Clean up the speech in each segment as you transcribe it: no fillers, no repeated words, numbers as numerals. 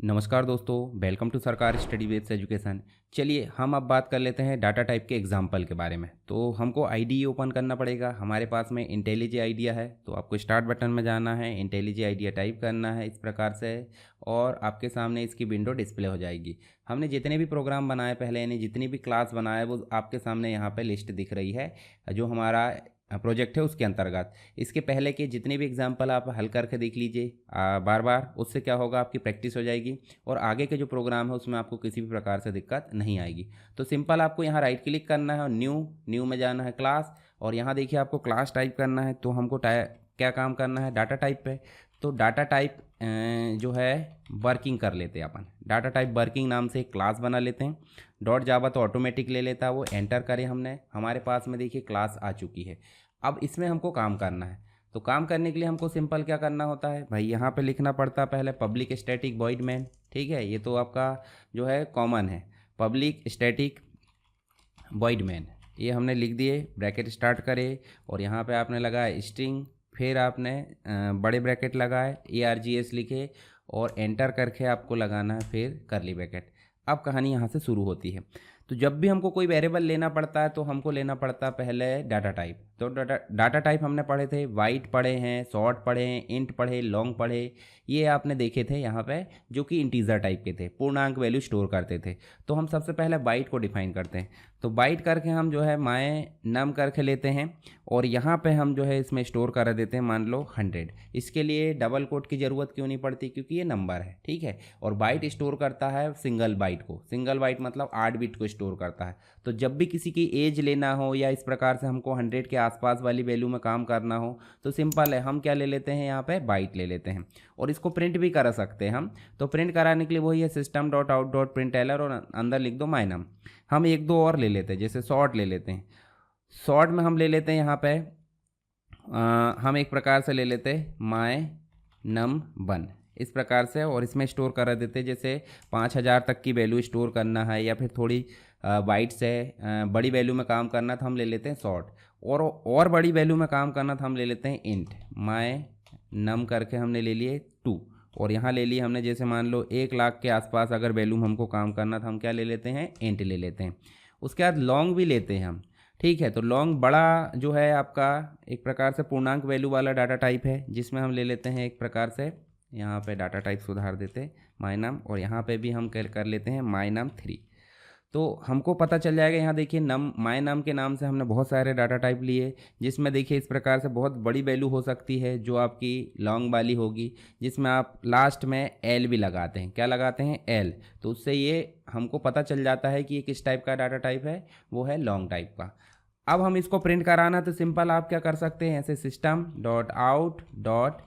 नमस्कार दोस्तों, welcome to सरकार स्टडी वेब्स एजुकेशन। चलिए हम अब बात कर लेते हैं डाटा टाइप के एग्जाम्पल के बारे में। तो हमको आईडी ओपन करना पड़ेगा। हमारे पास में इंटेलिजे आइडिया है, तो आपको स्टार्ट बटन में जाना है, इंटेलिजे आइडिया टाइप करना है इस प्रकार से, और आपके सामने इसकी विंडो डिस्प्ले हो जाएगी। हमने जितने भी प्रोग्राम बनाए पहले, यानी जितनी भी क्लास बनाए, वो आपके सामने यहाँ पर लिस्ट दिख रही है जो हमारा प्रोजेक्ट है उसके अंतर्गत। इसके पहले के जितने भी एग्जाम्पल आप हल करके देख लीजिए बार बार। उससे क्या होगा, आपकी प्रैक्टिस हो जाएगी और आगे के जो प्रोग्राम है उसमें आपको किसी भी प्रकार से दिक्कत नहीं आएगी। तो सिंपल आपको यहाँ राइट क्लिक करना है और न्यू में जाना है क्लास, और यहाँ देखिए आपको क्लास टाइप करना है। तो हमको क्या काम करना है, डाटा टाइप पे। तो डाटा टाइप जो है वर्किंग कर लेते हैं अपन। डाटा टाइप वर्किंग नाम से एक क्लास बना लेते हैं। डॉट जावा तो ऑटोमेटिक ले लेता है, वो एंटर करें हमने, हमारे पास में देखिए क्लास आ चुकी है। अब इसमें हमको काम करना है। तो काम करने के लिए हमको सिंपल क्या करना होता है भाई, यहाँ पे लिखना पड़ता है पहले पब्लिक स्टैटिक वॉइड मेन। ठीक है, ये तो आपका जो है कॉमन है, पब्लिक स्टैटिक वॉइड मेन। ये हमने लिख दिए, ब्रैकेट स्टार्ट करे और यहाँ पे आपने लगाया स्ट्रिंग, फिर आपने बड़े ब्रैकेट लगाए, ARGS लिखे और एंटर करके आपको लगाना है फिर करली ब्रैकेट। अब कहानी यहाँ से शुरू होती है। तो जब भी हमको कोई वेरिएबल लेना पड़ता है तो हमको लेना पड़ता है पहले डाटा टाइप। तो डाटा टाइप हमने पढ़े थे, वाइट पढ़े हैं, शॉर्ट पढ़े हैं, इंट पढ़े, लॉन्ग पढ़े, ये आपने देखे थे यहाँ पे, जो कि इंटीजर टाइप के थे, पूर्णांक वैल्यू स्टोर करते थे। तो हम सबसे पहले बाइट को डिफाइन करते हैं। तो बाइट करके हम जो है माय नम करके लेते हैं और यहाँ पे हम जो है इसमें स्टोर कर देते हैं, मान लो 100। इसके लिए डबल कोट की ज़रूरत क्यों नहीं पड़ती, क्योंकि ये नंबर है। ठीक है, और बाइट स्टोर करता है सिंगल बाइट को। सिंगल बाइट मतलब 8 बिट को स्टोर करता है। तो जब भी किसी की एज लेना हो या इस प्रकार से हमको 100 के आसपास वाली वैल्यू में काम करना हो तो सिंपल है, हम क्या ले लेते हैं, यहाँ पे बाइट ले लेते हैं। और इसको प्रिंट भी करा सकते हैं हम। तो प्रिंट कराने के लिए वही है system डॉट आउट डॉट प्रिंटलर, और अंदर लिख दो माय नम। हम एक दो और ले लेते हैं, जैसे शॉर्ट ले लेते हैं। शॉर्ट में हम ले लेते हैं यहाँ पे हम एक प्रकार से ले लेते हैं माय नम 1 इस प्रकार से, और इसमें स्टोर करा देते, जैसे 5000 तक की वैल्यू स्टोर करना है या फिर थोड़ी बाइट से बड़ी वैल्यू में काम करना था हम ले लेते हैं शॉर्ट, और बड़ी वैल्यू में काम करना था हम ले लेते हैं इंट। माय नम करके हमने ले लिए 2, और यहाँ ले लिए हमने, जैसे मान लो 1 लाख के आसपास अगर वैल्यू में हमको काम करना था, हम क्या ले लेते हैं, इंट ले लेते हैं। उसके बाद लॉन्ग भी लेते हैं हम। ठीक है, तो लॉन्ग बड़ा जो है आपका एक प्रकार से पूर्णांक वैल्यू वाला डाटा टाइप है, जिसमें हम ले लेते हैं एक प्रकार से, यहाँ पे डाटा टाइप सुधार देते माय नाम, और यहाँ पे भी हम कर लेते हैं माय नाम 3। तो हमको पता चल जाएगा, यहाँ देखिए नम माय नाम के नाम से हमने बहुत सारे डाटा टाइप लिए, जिसमें देखिए इस प्रकार से बहुत बड़ी वैल्यू हो सकती है जो आपकी लॉन्ग वाली होगी, जिसमें आप लास्ट में एल भी लगाते हैं। क्या लगाते हैं, एल। तो उससे ये हमको पता चल जाता है कि ये किस टाइप का डाटा टाइप है, वो है लॉन्ग टाइप का। अब हम इसको प्रिंट कराना, तो सिंपल आप क्या कर सकते हैं, ऐसे system dot out dot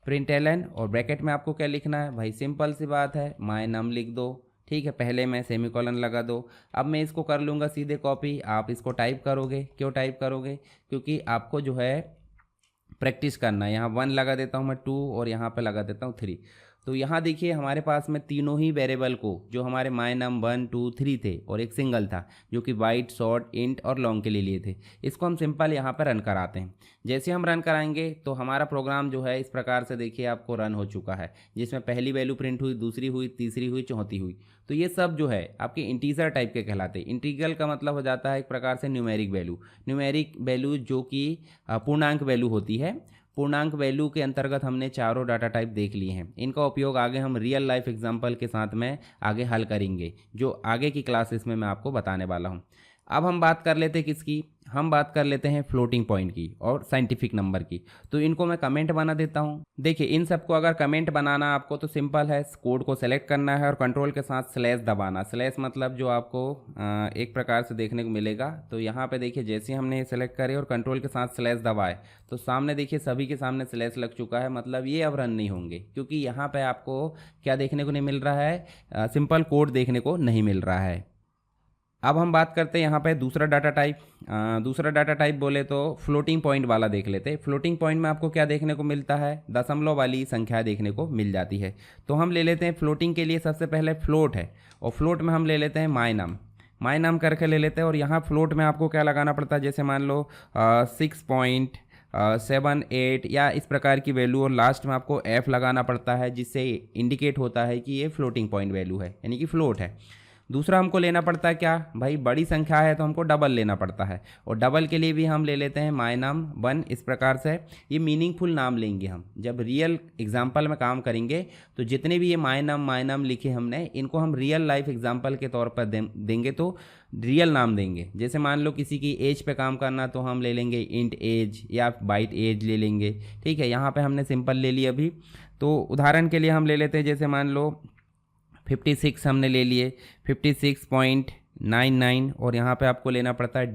println, और ब्रैकेट में आपको क्या लिखना है भाई, सिंपल सी बात है, माय नम लिख दो। ठीक है, पहले मैं सेमीकोलन लगा दो। अब मैं इसको कर लूँगा सीधे कॉपी, आप इसको टाइप करोगे। क्यों टाइप करोगे, क्योंकि आपको जो है प्रैक्टिस करना है। यहाँ 1 लगा देता हूँ मैं, 2, और यहाँ पे लगा देता हूँ 3। तो यहाँ देखिए हमारे पास में तीनों ही वेरिएबल को, जो हमारे माय नम 1 2 3 थे, और एक सिंगल था जो कि वाइट, शॉर्ट, इंट और लॉन्ग के लिए लिए थे, इसको हम सिंपल यहाँ पर रन कराते हैं। जैसे हम रन कराएंगे तो हमारा प्रोग्राम जो है इस प्रकार से देखिए आपको रन हो चुका है, जिसमें पहली वैल्यू प्रिंट हुई, दूसरी हुई, तीसरी हुई, चौथी हुई। तो ये सब जो है आपके इंटीजर टाइप के कहलाते हैं। इंटीग्रल का मतलब हो जाता है एक प्रकार से न्यूमेरिक वैल्यू। न्यूमेरिक वैल्यू जो कि पूर्णांक वैल्यू होती है। पूर्णांक वैल्यू के अंतर्गत हमने चारों डाटा टाइप देख लिए हैं। इनका उपयोग आगे हम रियल लाइफ एग्जांपल के साथ में आगे हल करेंगे, जो आगे की क्लासेस में मैं आपको बताने वाला हूं। अब हम बात कर लेते हैं किसकी, हम बात कर लेते हैं फ्लोटिंग पॉइंट की और साइंटिफिक नंबर की। तो इनको मैं कमेंट बना देता हूं। देखिए इन सबको अगर कमेंट बनाना आपको, तो सिंपल है, कोड को सेलेक्ट करना है और कंट्रोल के साथ स्लैश दबाना। स्लैश मतलब जो आपको एक प्रकार से देखने को मिलेगा। तो यहाँ पे देखिए जैसे हमने सेलेक्ट करे और कंट्रोल के साथ स्लैश दबाए, तो सामने देखिए सभी के सामने स्लैश लग चुका है। मतलब ये अब रन नहीं होंगे, क्योंकि यहाँ पे आपको क्या देखने को नहीं मिल रहा है, सिंपल कोड देखने को नहीं मिल रहा है। अब हम बात करते हैं यहाँ पे दूसरा डाटा टाइप। दूसरा डाटा टाइप बोले तो फ्लोटिंग पॉइंट वाला देख लेते हैं। फ्लोटिंग पॉइंट में आपको क्या देखने को मिलता है, दशमलव वाली संख्या देखने को मिल जाती है। तो हम ले लेते हैं फ्लोटिंग के लिए, सबसे पहले फ्लोट है, और फ्लोट में हम ले लेते हैं माय नम। माय नम करके ले लेते हैं, और यहाँ फ्लोट में आपको क्या लगाना पड़ता है, जैसे मान लो 6.5 7 8 या इस प्रकार की वैल्यू, और लास्ट में आपको f लगाना पड़ता है जिससे इंडिकेट होता है कि ये फ्लोटिंग पॉइंट वैल्यू है, यानी कि फ्लोट है। दूसरा हमको लेना पड़ता है क्या भाई, बड़ी संख्या है तो हमको डबल लेना पड़ता है, और डबल के लिए भी हम ले लेते हैं माय नाम 1। इस प्रकार से ये मीनिंगफुल नाम लेंगे हम जब रियल एग्जाम्पल में काम करेंगे, तो जितने भी ये माय नाम लिखे हमने, इनको हम रियल लाइफ एग्जाम्पल के तौर पर देंगे तो रियल नाम देंगे। जैसे मान लो किसी की एज पे काम करना तो हम ले लेंगे इंट एज या बाइट एज ले लेंगे, ठीक है। यहाँ पे हमने सिंपल ले लिया अभी, तो उदाहरण के लिए हम ले लेते हैं, जैसे मान लो 56 हमने ले लिए, 56.99, और यहाँ पे आपको लेना पड़ता है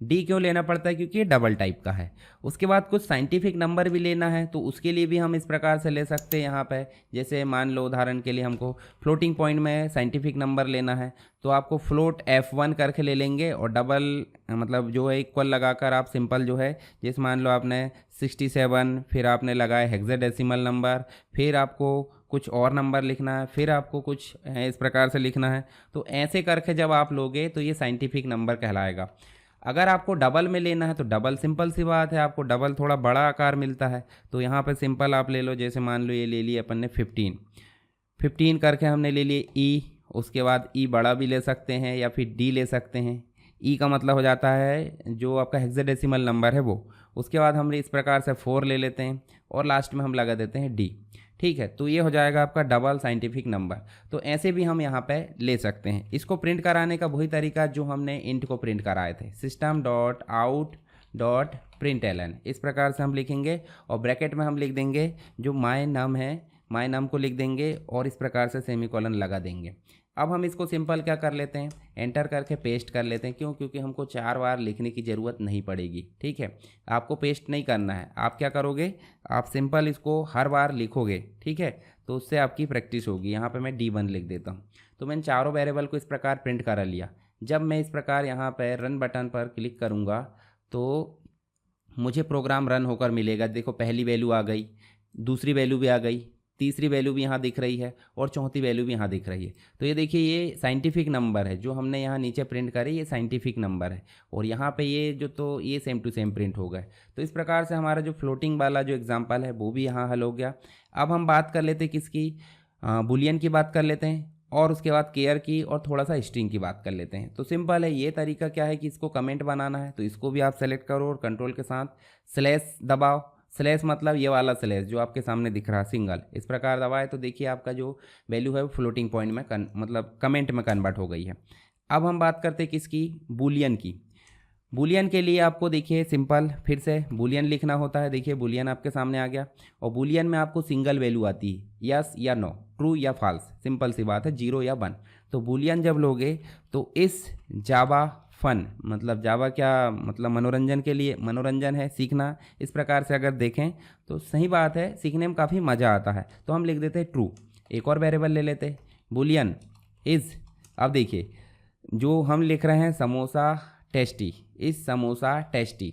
डी क्यों लेना पड़ता है, क्योंकि ये डबल टाइप का है। उसके बाद कुछ साइंटिफिक नंबर भी लेना है, तो उसके लिए भी हम इस प्रकार से ले सकते हैं यहाँ पे। जैसे मान लो उदाहरण के लिए हमको फ्लोटिंग पॉइंट में साइंटिफिक नंबर लेना है, तो आपको फ्लोट F1 करके ले लेंगे, और डबल मतलब जो है इक्वल लगाकर आप सिंपल जो है, जैसे मान लो आपने 67, फिर आपने लगाया हेक्साडेसिमल नंबर, फिर आपको कुछ और नंबर लिखना है, फिर आपको कुछ इस प्रकार से लिखना है। तो ऐसे करके जब आप लोगे तो ये साइंटिफिक नंबर कहलाएगा। अगर आपको डबल में लेना है तो डबल, सिंपल सी बात है, आपको डबल थोड़ा बड़ा आकार मिलता है, तो यहाँ पे सिंपल आप ले लो, जैसे मान लो ये ले लिए अपन ने 15 करके हमने ले लिए ई, उसके बाद ई बड़ा भी ले सकते हैं या फिर डी ले सकते हैं। ई का मतलब हो जाता है जो आपका हेक्साडेसिमल नंबर है वो। उसके बाद हम इस प्रकार से 4 ले लेते हैं, और लास्ट में हम लगा देते हैं डी, ठीक है। तो ये हो जाएगा आपका डबल साइंटिफिक नंबर। तो ऐसे भी हम यहाँ पे ले सकते हैं। इसको प्रिंट कराने का वही तरीका जो हमने इंट को प्रिंट कराए थे, system.out.println, इस प्रकार से हम लिखेंगे, और ब्रैकेट में हम लिख देंगे जो माय नाम है, माय नाम को लिख देंगे, और इस प्रकार से सेमीकोलन लगा देंगे। अब हम इसको सिंपल क्या कर लेते हैं, एंटर करके पेस्ट कर लेते हैं। क्यों, क्योंकि हमको 4 बार लिखने की ज़रूरत नहीं पड़ेगी, ठीक है। आपको पेस्ट नहीं करना है, आप क्या करोगे, आप सिंपल इसको हर बार लिखोगे, ठीक है, तो उससे आपकी प्रैक्टिस होगी। यहाँ पे मैं D1 लिख देता हूँ। तो मैंने चारों वेरिएबल को इस प्रकार प्रिंट करा लिया। जब मैं इस प्रकार यहाँ पर रन बटन पर क्लिक करूँगा तो मुझे प्रोग्राम रन होकर मिलेगा। देखो पहली वैल्यू आ गई, दूसरी वैल्यू भी आ गई, तीसरी वैल्यू भी यहाँ दिख रही है, और चौथी वैल्यू भी यहाँ दिख रही है। तो ये देखिए ये साइंटिफिक नंबर है जो हमने यहाँ नीचे प्रिंट करे, ये साइंटिफिक नंबर है, और यहाँ पे ये जो, तो ये सेम टू सेम प्रिंट हो गए। तो इस प्रकार से हमारा जो फ्लोटिंग वाला जो एग्जाम्पल है वो भी यहाँ हल हो गया। अब हम बात कर लेते हैं किसकी, बुलियन की बात कर लेते हैं, और उसके बाद केयर की, और थोड़ा सा स्ट्रिंग की बात कर लेते हैं। तो सिंपल है, ये तरीका क्या है कि इसको कमेंट बनाना है, तो इसको भी आप सेलेक्ट करो और कंट्रोल के साथ स्लैश दबाओ। स्लैश मतलब ये वाला स्लैश जो आपके सामने दिख रहा है सिंगल, इस प्रकार दबाए तो देखिए आपका जो वैल्यू है वो फ्लोटिंग पॉइंट में मतलब कमेंट में कन्वर्ट हो गई है। अब हम बात करते हैं किसकी, बुलियन की। बुलियन के लिए आपको देखिए सिंपल फिर से बुलियन लिखना होता है। देखिए बुलियन आपके सामने आ गया, और बुलियन में आपको सिंगल वैल्यू आती है, यस या नो, ट्रू या फॉल्स, सिंपल सी बात है, 0 या 1। तो बुलियन जब लोगे तो इस जावा फन, मतलब जावा क्या मतलब मनोरंजन के लिए, मनोरंजन है सीखना, इस प्रकार से अगर देखें तो सही बात है, सीखने में काफ़ी मज़ा आता है। तो हम लिख देते हैं ट्रू। एक और वेरिएबल ले लेते हैं, बुलियन इज़। अब देखिए जो हम लिख रहे हैं समोसा टेस्टी, इस समोसा टेस्टी,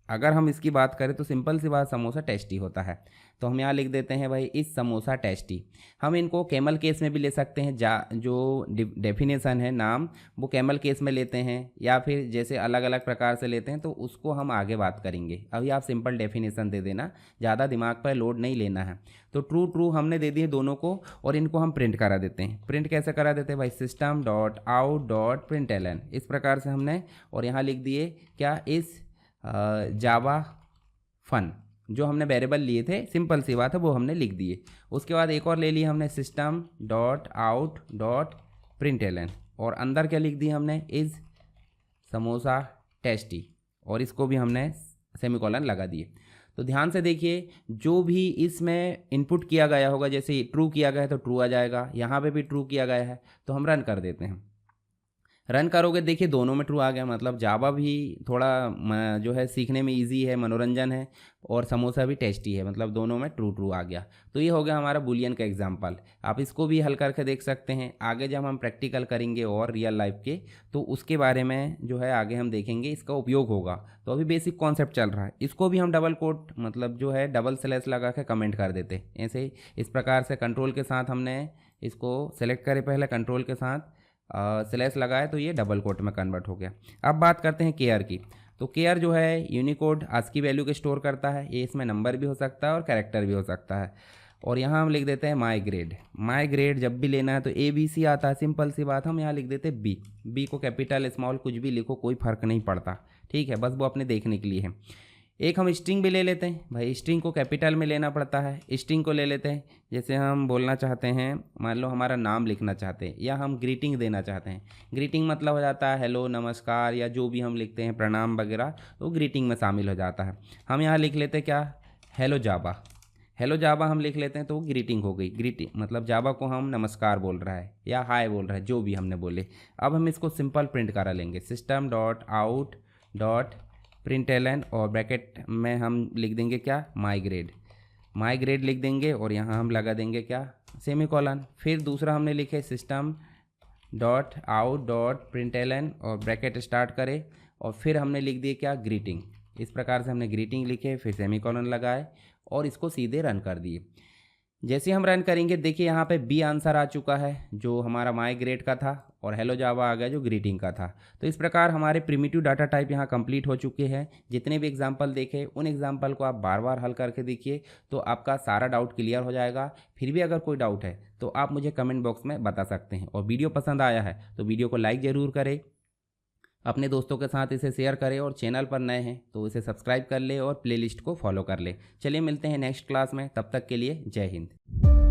अगर हम इसकी बात करें तो सिंपल सी बात, समोसा टेस्टी होता है। तो हम यहाँ लिख देते हैं भाई इस समोसा टेस्टी। हम इनको कैमल केस में भी ले सकते हैं, जो डेफिनेशन है नाम वो कैमल केस में लेते हैं, या फिर जैसे अलग अलग प्रकार से लेते हैं, तो उसको हम आगे बात करेंगे। अभी आप सिंपल डेफिनेशन दे देना, ज़्यादा दिमाग पर लोड नहीं लेना है। तो ट्रू ट्रू हमने दे दिए दोनों को, और इनको हम प्रिंट करा देते हैं। प्रिंट कैसे करा देते हैं भाई, system.out.println, इस प्रकार से हमने, और यहाँ लिख दिए क्या, इस जावा फन, जो हमने वेरिएबल लिए थे, सिंपल सी बात है, वो हमने लिख दिए। उसके बाद एक और ले लिया हमने system.out.println, और अंदर क्या लिख दिया हमने, इज़ समोसा टेस्टी, और इसको भी हमने सेमीकोलन लगा दिए। तो ध्यान से देखिए, जो भी इसमें इनपुट किया गया होगा, जैसे ट्रू किया गया है तो ट्रू आ जाएगा, यहाँ पे भी ट्रू किया गया है, तो हम रन कर देते हैं। रन करोगे देखिए दोनों में ट्रू आ गया, मतलब जावा भी थोड़ा जो है सीखने में इजी है, मनोरंजन है, और समोसा भी टेस्टी है, मतलब दोनों में ट्रू ट्रू आ गया। तो ये हो गया हमारा बुलियन का एग्जांपल। आप इसको भी हल करके देख सकते हैं। आगे जब हम प्रैक्टिकल करेंगे और रियल लाइफ के, तो उसके बारे में जो है आगे हम देखेंगे, इसका उपयोग होगा। तो अभी बेसिक कॉन्सेप्ट चल रहा है, इसको भी हम डबल कोट मतलब जो है डबल स्लैश लगा के कमेंट कर देते ऐसे। इस प्रकार से कंट्रोल के साथ हमने इसको सेलेक्ट करे, पहले कंट्रोल के साथ स्लैश लगाए तो ये डबल कोट में कन्वर्ट हो गया। अब बात करते हैं केयर की। तो केयर जो है यूनिकोड ASCII वैल्यू के स्टोर करता है, ये इसमें नंबर भी हो सकता है और कैरेक्टर भी हो सकता है। और यहाँ हम लिख देते हैं माई ग्रेड। माई ग्रेड जब भी लेना है तो ABC आता है, सिंपल सी बात, हम यहाँ लिख देते हैं बी को कैपिटल स्मॉल कुछ भी लिखो, कोई फ़र्क नहीं पड़ता, ठीक है, बस वो अपने देखने के लिए है। एक हम स्ट्रिंग भी ले लेते हैं भाई, स्ट्रिंग को कैपिटल में लेना पड़ता है। स्ट्रिंग को ले लेते हैं, जैसे हम बोलना चाहते हैं, मान लो हमारा नाम लिखना चाहते हैं या हम ग्रीटिंग देना चाहते हैं। ग्रीटिंग मतलब हो जाता है हेलो, नमस्कार, या जो भी हम लिखते हैं प्रणाम वगैरह, तो ग्रीटिंग में शामिल हो जाता है। हम यहाँ लिख लेते हैं क्या, हेलो जावा। हेलो जावा हम लिख लेते हैं तो ग्रीटिंग हो गई। ग्रीटिंग मतलब जावा को हम नमस्कार बोल रहा है या हाय बोल रहा है, जो भी हमने बोले। अब हम इसको सिंपल प्रिंट करा लेंगे, system dot out dot println और ब्रैकेट में हम लिख देंगे क्या, माई ग्रेड। माई ग्रेड लिख देंगे और यहाँ हम लगा देंगे क्या, सेमीकोलन। फिर दूसरा हमने लिखे system dot out dot println और ब्रैकेट स्टार्ट करे और फिर हमने लिख दिए क्या, ग्रीटिंग। इस प्रकार से हमने ग्रीटिंग लिखे, फिर सेमीकोलन लगाए और इसको सीधे रन कर दिए। जैसे हम रन करेंगे देखिए यहाँ पे बी आंसर आ चुका है जो हमारा माई ग्रेड का था, और हेलो जावा आ गया जो ग्रीटिंग का था। तो इस प्रकार हमारे प्रिमिटिव डाटा टाइप यहाँ कंप्लीट हो चुके हैं। जितने भी एग्जांपल देखे उन एग्जांपल को आप बार बार हल करके देखिए तो आपका सारा डाउट क्लियर हो जाएगा। फिर भी अगर कोई डाउट है तो आप मुझे कमेंट बॉक्स में बता सकते हैं। और वीडियो पसंद आया है तो वीडियो को लाइक ज़रूर करें, अपने दोस्तों के साथ इसे शेयर करें और चैनल पर नए हैं तो इसे सब्सक्राइब कर ले और प्लेलिस्ट को फॉलो कर ले। चलिए मिलते हैं नेक्स्ट क्लास में, तब तक के लिए जय हिंद।